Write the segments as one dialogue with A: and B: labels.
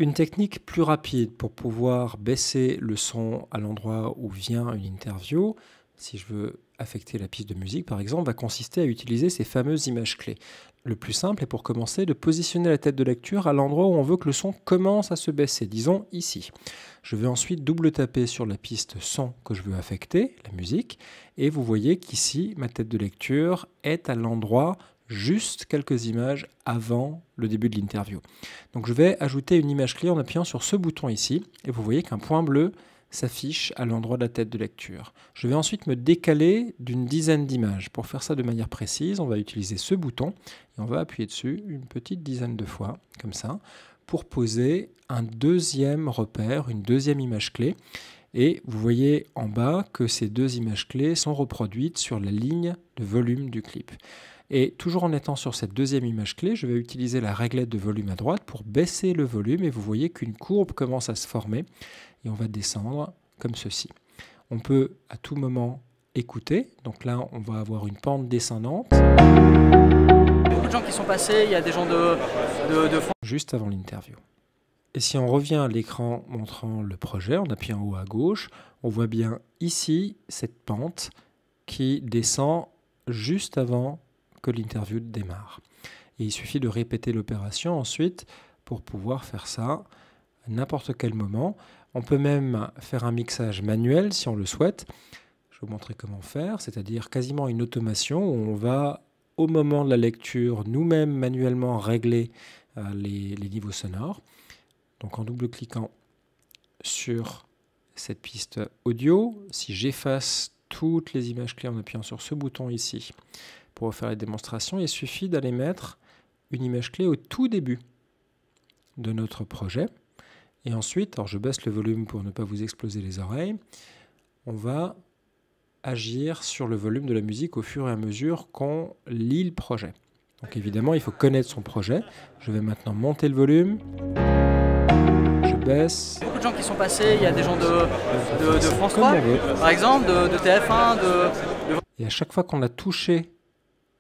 A: Une technique plus rapide pour pouvoir baisser le son à l'endroit où vient une interview, si je veux affecter la piste de musique par exemple, va consister à utiliser ces fameuses images clés. Le plus simple est pour commencer de positionner la tête de lecture à l'endroit où on veut que le son commence à se baisser, disons ici. Je vais ensuite double taper sur la piste son que je veux affecter, la musique, et vous voyez qu'ici ma tête de lecture est à l'endroit juste quelques images avant le début de l'interview. Donc je vais ajouter une image clé en appuyant sur ce bouton ici, et vous voyez qu'un point bleu s'affiche à l'endroit de la tête de lecture. Je vais ensuite me décaler d'une dizaine d'images. Pour faire ça de manière précise, on va utiliser ce bouton, et on va appuyer dessus une petite dizaine de fois, comme ça, pour poser un deuxième repère, une deuxième image clé. Et vous voyez en bas que ces deux images clés sont reproduites sur la ligne de volume du clip. Et toujours en étant sur cette deuxième image clé, je vais utiliser la réglette de volume à droite pour baisser le volume et vous voyez qu'une courbe commence à se former et on va descendre comme ceci. On peut à tout moment écouter, donc là on va avoir une pente descendante.
B: Beaucoup de gens qui sont passés, il y a des gens de
A: juste avant l'interview. Et si on revient à l'écran montrant le projet, en appuyant en haut à gauche, on voit bien ici cette pente qui descend juste avant que l'interview démarre. Et il suffit de répéter l'opération ensuite pour pouvoir faire ça à n'importe quel moment. On peut même faire un mixage manuel si on le souhaite. Je vais vous montrer comment faire, c'est-à-dire quasiment une automation où on va, au moment de la lecture, nous-mêmes manuellement régler les niveaux sonores. Donc en double-cliquant sur cette piste audio, si j'efface toutes les images clés en appuyant sur ce bouton ici, pour faire les démonstrations, il suffit d'aller mettre une image clé au tout début de notre projet. Et ensuite, alors je baisse le volume pour ne pas vous exploser les oreilles, on va agir sur le volume de la musique au fur et à mesure qu'on lit le projet. Donc évidemment, il faut connaître son projet. Je vais maintenant monter le volume. Je baisse.
B: Beaucoup de gens qui sont passés, il y a des gens de France 3, par exemple, de TF1,
A: Et à chaque fois qu'on a touché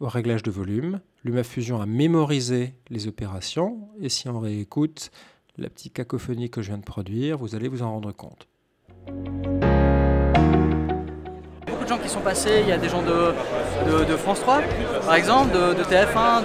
A: au réglage de volume, LumaFusion a mémorisé les opérations, et si on réécoute la petite cacophonie que je viens de produire, vous allez vous en rendre compte.
B: Beaucoup de gens qui sont passés, il y a des gens de France 3, par exemple, de TF1,